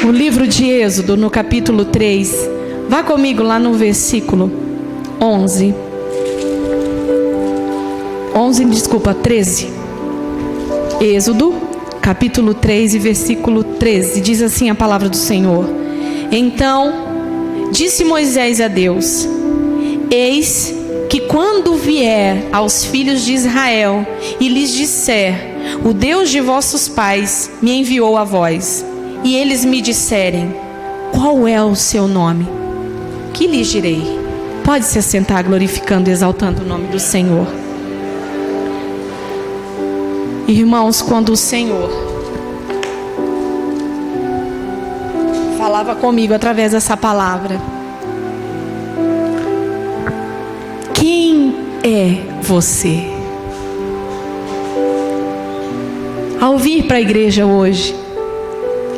O livro de Êxodo, no capítulo 3. Vá comigo lá no versículo 13. Êxodo, capítulo 3 e versículo 13. Diz assim a palavra do Senhor: Então disse Moisés a Deus: Eis que quando vier aos filhos de Israel e lhes disser: O Deus de vossos pais me enviou a vós, e eles me disserem: Qual é o seu nome? Que lhes direi? Pode se assentar, glorificando e exaltando o nome do Senhor. Irmãos, quando o Senhor falava comigo através dessa palavra: Quem é você? Ao vir para a igreja hoje,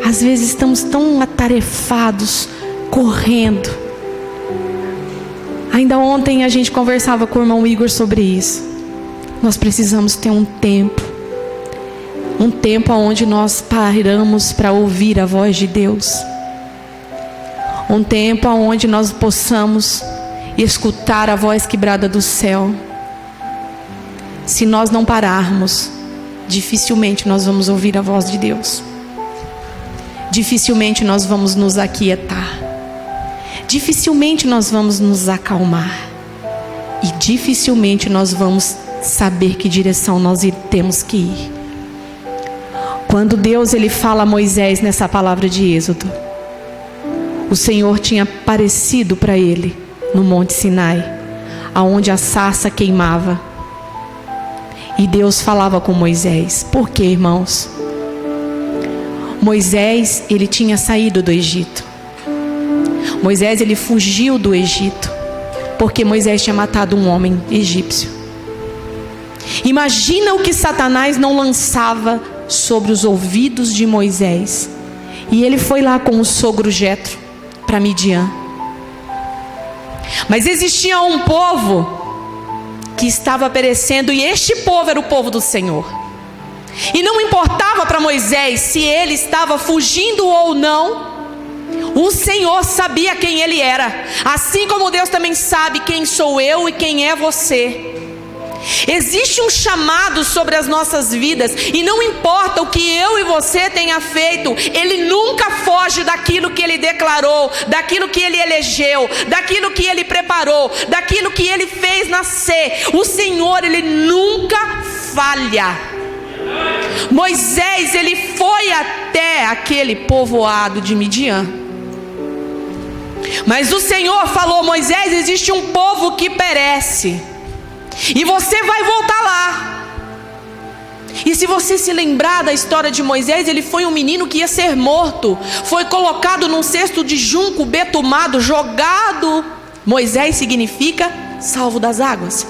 às vezes estamos tão atarefados, correndo. Ainda ontem a gente conversava com o irmão Igor sobre isso. Nós precisamos ter um tempo onde nós paramos para ouvir a voz de Deus. Um tempo onde nós possamos escutar a voz quebrada do céu. Se nós não pararmos, dificilmente nós vamos ouvir a voz de Deus. Dificilmente nós vamos nos aquietar. Dificilmente nós vamos nos acalmar. E dificilmente nós vamos saber que direção nós temos que ir. Quando Deus ele fala a Moisés nessa palavra de Êxodo, o Senhor tinha aparecido para ele no Monte Sinai, aonde a sarça queimava. E Deus falava com Moisés. Por quê, irmãos? Moisés, ele tinha saído do Egito. Moisés, ele fugiu do Egito, porque Moisés tinha matado um homem egípcio. Imagina o que Satanás não lançava sobre os ouvidos de Moisés. E ele foi lá com o sogro Jetro para Midian. Mas existia um povo que estava perecendo, e este povo era o povo do Senhor. E não importava para Moisés se ele estava fugindo ou não, o Senhor sabia quem ele era, assim como Deus também sabe quem sou eu e quem é você. Existe um chamado sobre as nossas vidas, e não importa o que eu e você tenha feito, Ele nunca foge daquilo que Ele declarou, daquilo que Ele elegeu, daquilo que Ele preparou, daquilo que Ele fez nascer. O Senhor, Ele nunca falha. Moisés, ele foi até aquele povoado de Midian, mas o Senhor falou: Moisés, existe um povo que perece, e você vai voltar lá. E se você se lembrar da história de Moisés, ele foi um menino que ia ser morto. Foi colocado num cesto de junco betumado, jogado. Moisés significa salvo das águas.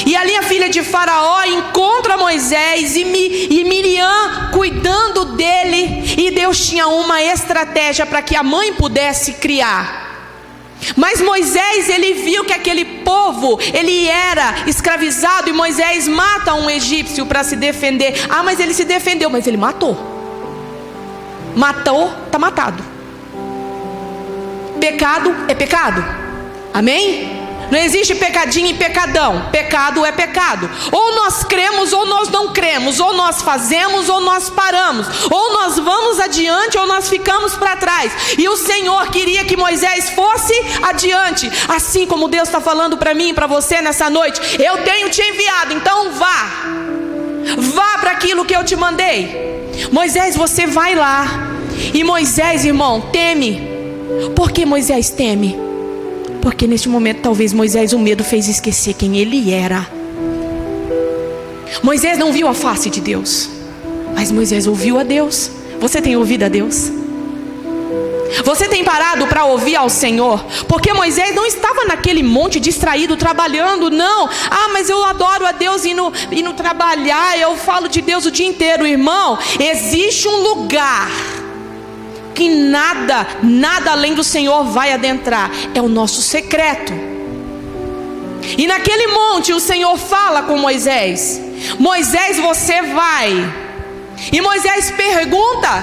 E ali a filha de Faraó encontra Moisés e Miriam cuidando dele. E Deus tinha uma estratégia para que a mãe pudesse criar. Mas Moisés, ele viu que aquele povo, ele era escravizado, e Moisés mata um egípcio para se defender. Ah, mas ele se defendeu, mas ele matou. Matou, está matado. Pecado é pecado. Amém? Não existe pecadinho e pecadão. Pecado é pecado. Ou nós cremos ou nós não cremos. Ou nós fazemos ou nós paramos. Ou nós vamos adiante ou nós ficamos para trás. E o Senhor queria que Moisés fosse adiante. Assim como Deus está falando para mim e para você nessa noite: eu tenho te enviado, então vá. Vá para aquilo que eu te mandei. Moisés, você vai lá. E Moisés, irmão, teme. Por que Moisés teme? Porque neste momento talvez Moisés, o medo fez esquecer quem ele era. Moisés não viu a face de Deus, mas Moisés ouviu a Deus. Você tem ouvido a Deus? Você tem parado para ouvir ao Senhor? Porque Moisés não estava naquele monte distraído, trabalhando, não. Ah, mas eu adoro a Deus indo trabalhar, eu falo de Deus o dia inteiro. Irmão, existe um lugar que nada além do Senhor vai adentrar. É o nosso secreto. E naquele monte o Senhor fala com Moisés: Moisés, você vai. E Moisés pergunta: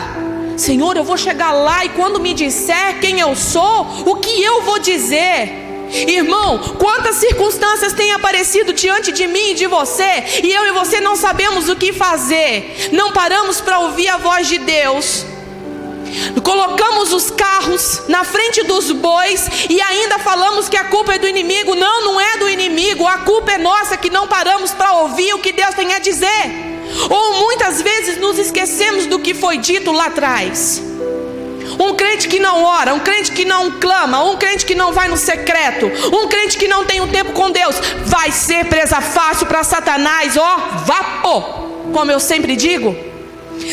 Senhor, eu vou chegar lá e quando me disser quem eu sou, o que eu vou dizer? Irmão, quantas circunstâncias têm aparecido diante de mim e de você, e eu e você não sabemos o que fazer. Não paramos para ouvir a voz de Deus. Colocamos os carros na frente dos bois e ainda falamos que a culpa é do inimigo. Não, não é do inimigo. A culpa é nossa que não paramos para ouvir o que Deus tem a dizer. Ou muitas vezes nos esquecemos do que foi dito lá atrás. Um crente que não ora, um crente que não clama, um crente que não vai no secreto, um crente que não tem um tempo com Deus, vai ser presa fácil para Satanás, vapor. Como eu sempre digo,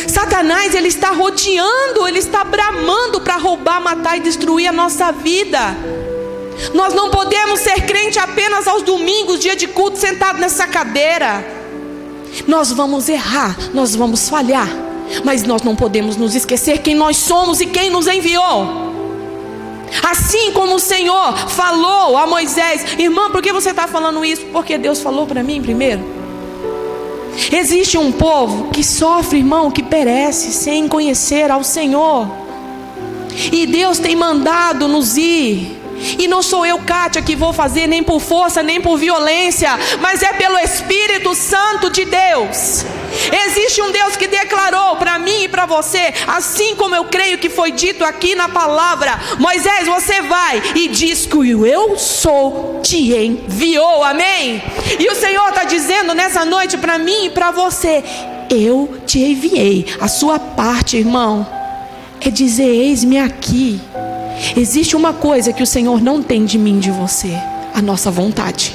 Satanás, ele está rodeando, ele está bramando para roubar, matar e destruir a nossa vida. Nós não podemos ser crente apenas aos domingos, dia de culto, sentado nessa cadeira. Nós vamos errar, nós vamos falhar, mas nós não podemos nos esquecer quem nós somos e quem nos enviou. Assim como o Senhor falou a Moisés. Irmã, por que você está falando isso? Porque Deus falou para mim primeiro. Existe um povo que sofre, irmão, que perece sem conhecer ao Senhor. E Deus tem mandado nos ir. E não sou eu, Kátia, que vou fazer nem por força, nem por violência, mas é pelo Espírito Santo de Deus. Existe um Deus que declarou para mim e para você, assim como eu creio que foi dito aqui na palavra: Moisés, você vai e diz que o eu sou te enviou, amém? E o Senhor está dizendo nessa noite para mim e para você: eu te enviei. A sua parte, irmão, é dizer: eis-me aqui. Existe uma coisa que o Senhor não tem de mim e de você: a nossa vontade.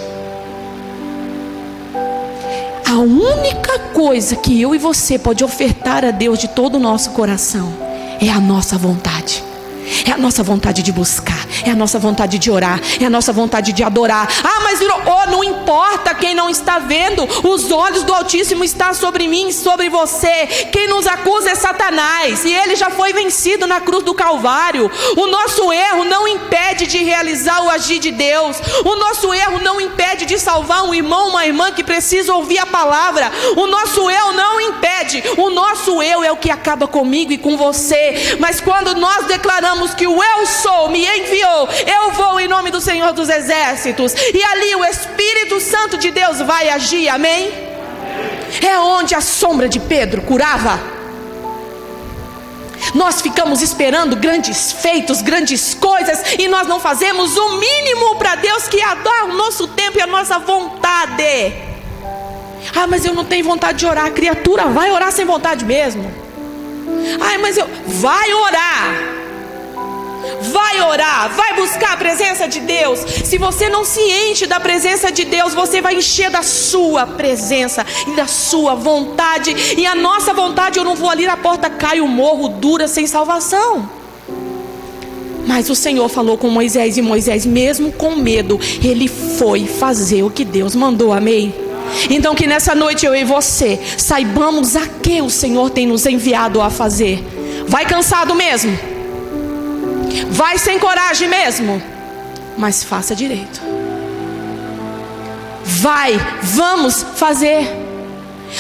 A única coisa que eu e você pode ofertar a Deus de todo o nosso coração é a nossa vontade. É a nossa vontade de buscar, é a nossa vontade de orar, é a nossa vontade de adorar. Ah, mas não importa quem não está vendo, os olhos do Altíssimo estão sobre mim e sobre você. Quem nos acusa é Satanás, e ele já foi vencido na cruz do Calvário. O nosso erro não impede de realizar o agir de Deus. O nosso erro não impede de salvar um irmão, uma irmã que precisa ouvir a palavra. O nosso eu não impede. O nosso eu é o que acaba comigo e com você. Mas quando nós declaramos que o eu sou me enviou, eu vou em nome do Senhor dos Exércitos, e ali o Espírito Santo de Deus vai agir, amém? É onde a sombra de Pedro curava. Nós ficamos esperando grandes feitos, grandes coisas, e nós não fazemos o mínimo para Deus, que é dar o nosso tempo e a nossa vontade. Ah, mas eu não tenho vontade de orar. Criatura, vai orar sem vontade mesmo. Ah, mas vai orar. Vai orar, vai buscar a presença de Deus. Se você não se enche da presença de Deus, você vai encher da sua presença e da sua vontade. E a nossa vontade: eu não vou ali na porta, caio, morro, dura, sem salvação. Mas o Senhor falou com Moisés, e Moisés, mesmo com medo, ele foi fazer o que Deus mandou, amém? Então que nessa noite eu e você saibamos a que o Senhor tem nos enviado a fazer. Vai cansado mesmo? Vai sem coragem mesmo? Mas faça direito. Vamos fazer.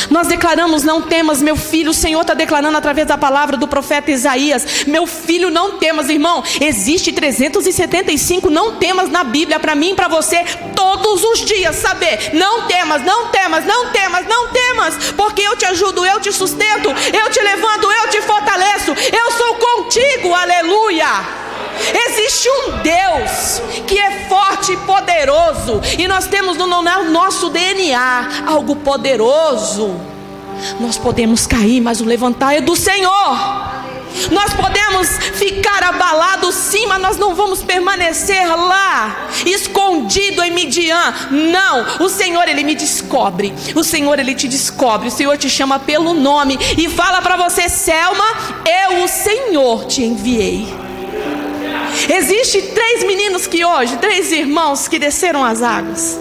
Nós declaramos: não temas, meu filho. O Senhor está declarando através da palavra do profeta Isaías: meu filho, não temas, irmão. Existe 375 não temas na Bíblia para mim e para você todos os dias saber: não temas, não temas, não temas, não temas, porque eu te ajudo, eu te sustento, eu te levanto, eu te fortaleço, eu sou contigo, aleluia. Existe um Deus que é forte e poderoso, e nós temos no nosso DNA algo poderoso. Nós podemos cair, mas o levantar é do Senhor. Nós podemos ficar abalados sim, mas nós não vamos permanecer lá, escondido em Midian. Não, o Senhor, Ele me descobre. O Senhor, Ele te descobre. O Senhor te chama pelo nome e fala para você: Selma, eu, o Senhor, te enviei. Existe 3 meninos que hoje, 3 irmãos que desceram as águas.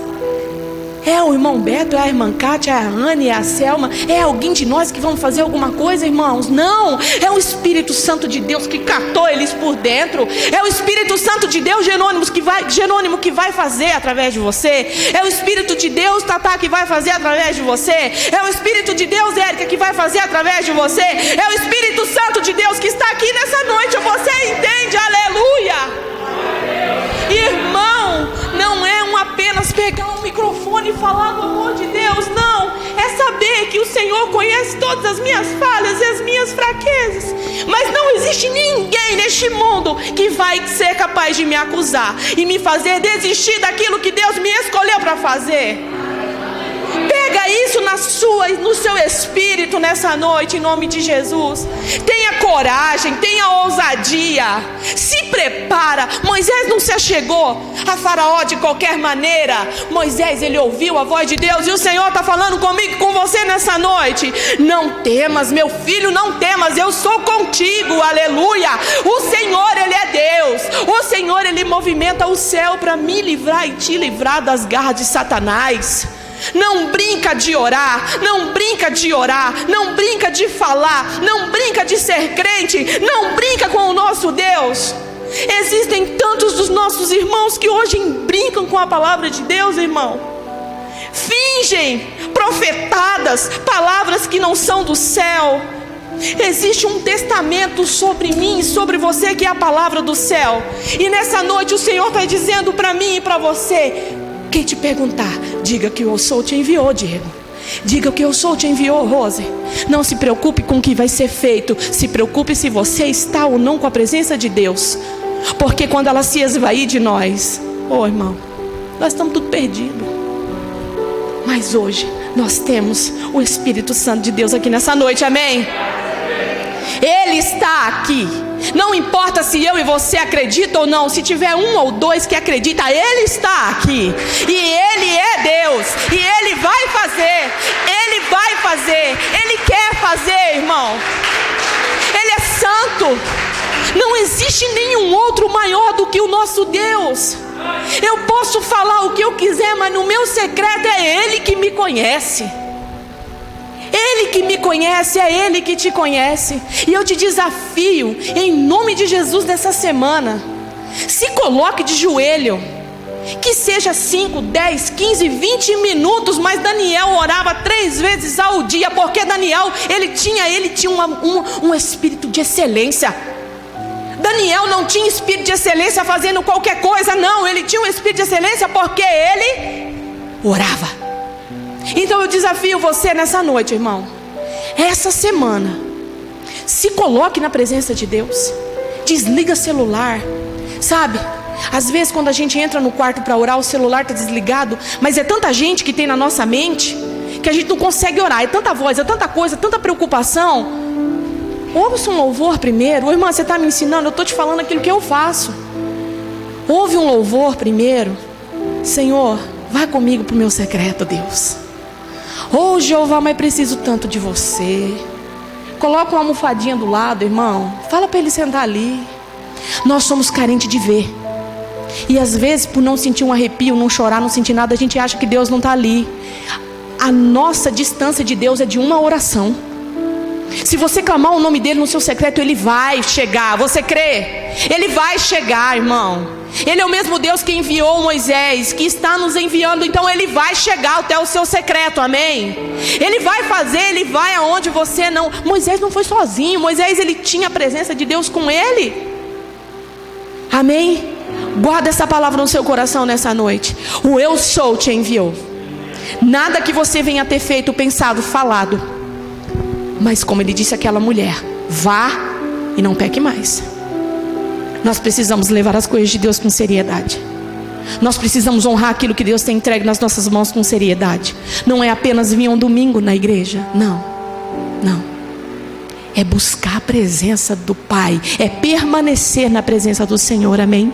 É o irmão Beto, é a irmã Kátia, é a Anne, é a Selma. É alguém de nós que vamos fazer alguma coisa, irmãos? Não, é o Espírito Santo de Deus que catou eles por dentro. É o Espírito Santo de Deus, Jerônimo, que vai fazer através de você. É o Espírito de Deus, Tatá, que vai fazer através de você. É o Espírito de Deus, Érica, que vai fazer através de você. É o Espírito Santo de Deus que está aqui falar do amor de Deus, não. É saber que o Senhor conhece todas as minhas falhas e as minhas fraquezas. Mas não existe ninguém neste mundo que vai ser capaz de me acusar e me fazer desistir daquilo que Deus me escolheu para fazer. Pega isso no seu espírito nessa noite, em nome de Jesus. Tenha coragem, tenha ousadia. Se prepara. Moisés não se achegou a Faraó de qualquer maneira. Moisés, ele ouviu a voz de Deus. E o Senhor está falando comigo e com você nessa noite. Não temas, meu filho, não temas. Eu sou contigo, aleluia. O Senhor, ele é Deus. O Senhor, ele movimenta o céu para me livrar e te livrar das garras de Satanás. Não brinca de orar, não brinca de orar, não brinca de falar, não brinca de ser crente, não brinca com o nosso Deus. Existem tantos dos nossos irmãos que hoje brincam com a palavra de Deus, irmão. Fingem profetadas, palavras que não são do céu. Existe um testamento sobre mim e sobre você que é a palavra do céu. E nessa noite o Senhor está dizendo para mim e para você: quem te perguntar, diga que eu sou te enviou, Diego. Diga que eu sou te enviou, Rose. Não se preocupe com o que vai ser feito. Se preocupe se você está ou não com a presença de Deus. Porque quando ela se esvair de nós, irmão, nós estamos tudo perdidos. Mas hoje nós temos o Espírito Santo de Deus aqui nessa noite, amém? Ele está aqui. Não importa se eu e você acreditam ou não. Se tiver um ou dois que acreditam, Ele está aqui. E Ele é Deus. E Ele vai fazer. Ele vai fazer. Ele quer fazer, irmão. Ele é santo. Não existe nenhum outro maior do que o nosso Deus. Eu posso falar o que eu quiser, mas no meu secreto é Ele que me conhece. Ele que me conhece, é Ele que te conhece. E eu te desafio, em nome de Jesus, nessa semana, se coloque de joelho. Que seja 5, 10, 15, 20 minutos. Mas Daniel orava 3 vezes ao dia. Porque Daniel, ele tinha um espírito de excelência. Daniel não tinha espírito de excelência fazendo qualquer coisa, não. Ele tinha um espírito de excelência porque ele orava. Então eu desafio você nessa noite, irmão. Essa semana, se coloque na presença de Deus. Desliga celular. Sabe, às vezes quando a gente entra no quarto para orar, o celular está desligado. Mas é tanta gente que tem na nossa mente que a gente não consegue orar. É tanta voz, é tanta coisa, tanta preocupação. Ouve um louvor primeiro. Irmã, você está me ensinando, eu estou te falando aquilo que eu faço. Ouve um louvor primeiro. Senhor, vai comigo para o meu secreto, Deus. Jeová, mas preciso tanto de você. Coloca uma almofadinha do lado, irmão. Fala para ele sentar ali. Nós somos carentes de ver. E às vezes, por não sentir um arrepio, não chorar, não sentir nada, a gente acha que Deus não está ali. A nossa distância de Deus é de uma oração. Se você clamar o nome dele no seu secreto, ele vai chegar. Você crê? Ele vai chegar, irmão. Ele é o mesmo Deus que enviou Moisés, que está nos enviando. Então ele vai chegar até o seu secreto, amém? Ele vai fazer, ele vai aonde você não. Moisés não foi sozinho. Moisés, ele tinha a presença de Deus com ele. Amém? Guarda essa palavra no seu coração nessa noite. O eu sou te enviou. Nada que você venha ter feito, pensado, falado. Mas como ele disse àquela mulher, vá e não peque mais. Nós precisamos levar as coisas de Deus com seriedade. Nós precisamos honrar aquilo que Deus tem entregue nas nossas mãos com seriedade. Não é apenas vir um domingo na igreja. Não. É buscar a presença do Pai. É permanecer na presença do Senhor, amém?